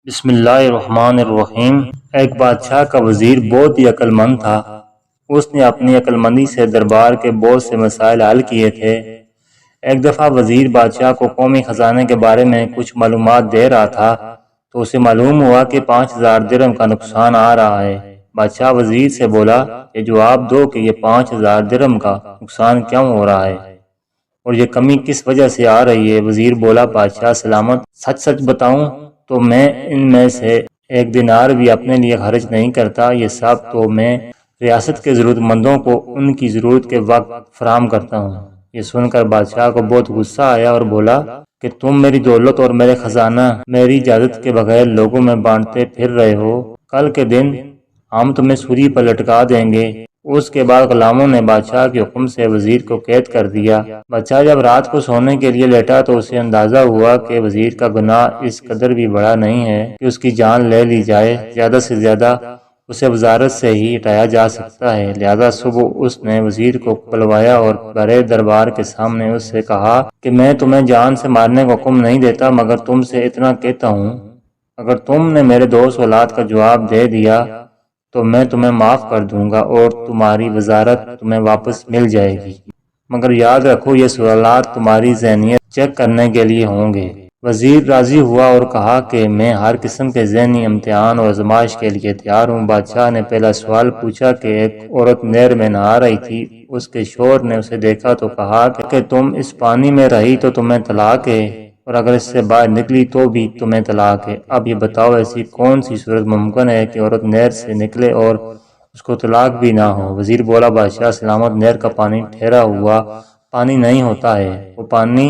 بسم اللہ الرحمن الرحیم۔ ایک بادشاہ کا وزیر بہت ہی عقل مند تھا۔ اس نے اپنی عقل مندی سے دربار کے بہت سے مسائل حل کیے تھے۔ ایک دفعہ وزیر بادشاہ کو قومی خزانے کے بارے میں کچھ معلومات دے رہا تھا تو اسے معلوم ہوا کہ 5000 درہم کا نقصان آ رہا ہے۔ بادشاہ وزیر سے بولا کہ جواب دو کہ یہ 5000 درہم کا نقصان کیوں ہو رہا ہے اور یہ کمی کس وجہ سے آ رہی ہے۔ وزیر بولا، بادشاہ سلامت، سچ سچ بتاؤں تو میں ان میں سے ایک دینار بھی اپنے لیے خرچ نہیں کرتا، یہ سب تو میں ریاست کے ضرورت مندوں کو ان کی ضرورت کے وقت فراہم کرتا ہوں۔ یہ سن کر بادشاہ کو بہت غصہ آیا اور بولا کہ تم میری دولت اور میرے خزانہ میری اجازت کے بغیر لوگوں میں بانٹتے پھر رہے ہو۔ کل کے دن ہم تمہیں سولی پر لٹکا دیں گے۔ اس کے بعد غلاموں نے بادشاہ کے حکم سے وزیر کو قید کر دیا۔ بادشاہ جب رات کو سونے کے لیے لیٹا تو اسے اندازہ ہوا کہ وزیر کا گناہ اس قدر بھی بڑا نہیں ہے کہ اس کی جان لے لی جائے، زیادہ سے زیادہ اسے وزارت سے ہی ہٹایا جا سکتا ہے۔ لہذا صبح اس نے وزیر کو بلوایا اور بڑے دربار کے سامنے اس سے کہا کہ میں تمہیں جان سے مارنے کا حکم نہیں دیتا، مگر تم سے اتنا کہتا ہوں، اگر تم نے میرے 2 سوالات کا جواب دے دیا تو میں تمہیں معاف کر دوں گا اور تمہاری وزارت تمہیں واپس مل جائے گی، مگر یاد رکھو یہ سوالات تمہاری ذہنیت چیک کرنے کے لیے ہوں گے۔ وزیر راضی ہوا اور کہا کہ میں ہر قسم کے ذہنی امتحان اور آزمائش کے لیے تیار ہوں۔ بادشاہ نے پہلا سوال پوچھا کہ ایک عورت نہر میں نہا رہی تھی، اس کے شوہر نے اسے دیکھا تو کہا کہ تم اس پانی میں رہی تو تمہیں طلاق ہے، اور اگر اس سے باہر نکلی تو بھی تمہیں طلاق ہے۔ اب یہ بتاؤ ایسی کون سی صورت ممکن ہے کہ عورت نہر سے نکلے اور اس کو طلاق بھی نہ ہو؟ وزیر بولا، بادشاہ سلامت، نہر کا پانی ٹھہرا ہوا پانی نہیں ہوتا ہے، وہ پانی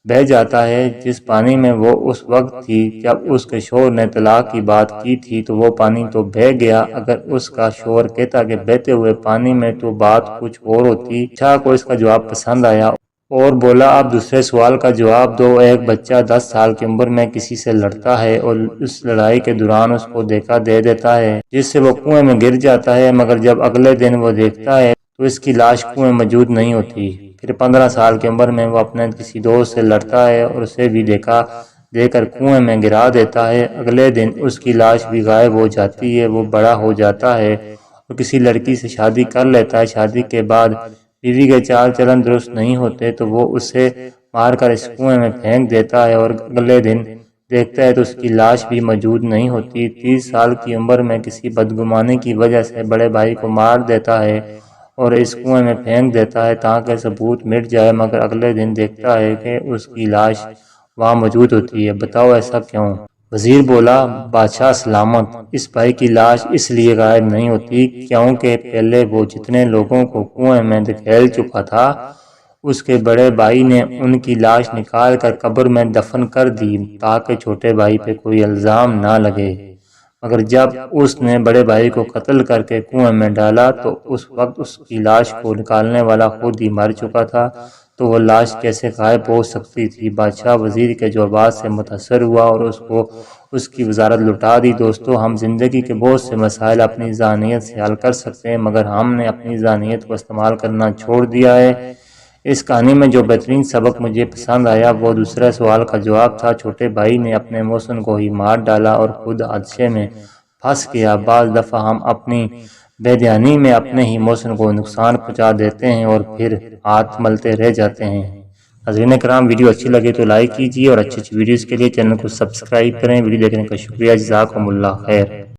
بہہ جاتا ہے۔ جس پانی میں وہ اس وقت تھی جب اس کے شوہر نے طلاق کی بات کی تھی تو وہ پانی تو بہہ گیا۔ اگر اس کا شوہر کہتا کہ بہتے ہوئے پانی میں تو بات کچھ اور ہوتی۔ بادشاہ کو اس کا جواب پسند آیا اور بولا، اب دوسرے سوال کا جواب دو۔ ایک بچہ 10 سال کی عمر میں کسی سے لڑتا ہے اور اس لڑائی کے دوران اس کو دھوکہ دے دیتا ہے جس سے وہ کنویں میں گر جاتا ہے، مگر جب اگلے دن وہ دیکھتا ہے تو اس کی لاش کنویں میں موجود نہیں ہوتی۔ پھر 15 سال کی عمر میں وہ اپنے کسی دوست سے لڑتا ہے اور اسے بھی دھوکہ دے کر کنویں میں گرا دیتا ہے۔ اگلے دن اس کی لاش بھی غائب ہو جاتی ہے۔ وہ بڑا ہو جاتا ہے اور کسی لڑکی سے شادی کر لیتا ہے۔ شادی کے بعد بیوی کے چال چلن درست نہیں ہوتے تو وہ اسے مار کر اس کنویں میں پھینک دیتا ہے اور اگلے دن دیکھتا ہے تو اس کی لاش بھی موجود نہیں ہوتی۔ 30 سال کی عمر میں کسی بدگمانی کی وجہ سے بڑے بھائی کو مار دیتا ہے اور اس کنویں میں پھینک دیتا ہے تاکہ ثبوت مٹ جائے، مگر اگلے دن دیکھتا ہے کہ اس کی لاش وہاں موجود ہوتی ہے۔ بتاؤ ایسا کیوں؟ وزیر بولا، بادشاہ سلامت، اس بھائی کی لاش اس لیے غائب نہیں ہوتی کیونکہ پہلے وہ جتنے لوگوں کو کنویں میں دھکیل چکا تھا اس کے بڑے بھائی نے ان کی لاش نکال کر قبر میں دفن کر دی تاکہ چھوٹے بھائی پہ کوئی الزام نہ لگے، مگر جب اس نے بڑے بھائی کو قتل کر کے کنویں میں ڈالا تو اس وقت اس کی لاش کو نکالنے والا خود ہی مر چکا تھا، تو وہ لاش کیسے غائب ہو سکتی تھی؟ بادشاہ وزیر کے جوابات سے متاثر ہوا اور اس کو اس کی وزارت لوٹا دی۔ دوستو، ہم زندگی کے بہت سے مسائل اپنی ذہنیت سے حل کر سکتے ہیں، مگر ہم نے اپنی ذہنیت کو استعمال کرنا چھوڑ دیا ہے۔ اس کہانی میں جو بہترین سبق مجھے پسند آیا وہ دوسرے سوال کا جواب تھا۔ چھوٹے بھائی نے اپنے محسن کو ہی مار ڈالا اور خود حادثے میں پھنس گیا۔ بعض دفعہ ہم اپنی بے دھیانی میں اپنے ہی محسن کو نقصان پہنچا دیتے ہیں اور پھر ہاتھ ملتے رہ جاتے ہیں۔ ناظرین کرام، ویڈیو اچھی لگے تو لائک کیجیے اور اچھی ویڈیوز کے لیے چینل کو سبسکرائب کریں۔ ویڈیو دیکھنے کا شکریہ، جزاکم اللہ خیر۔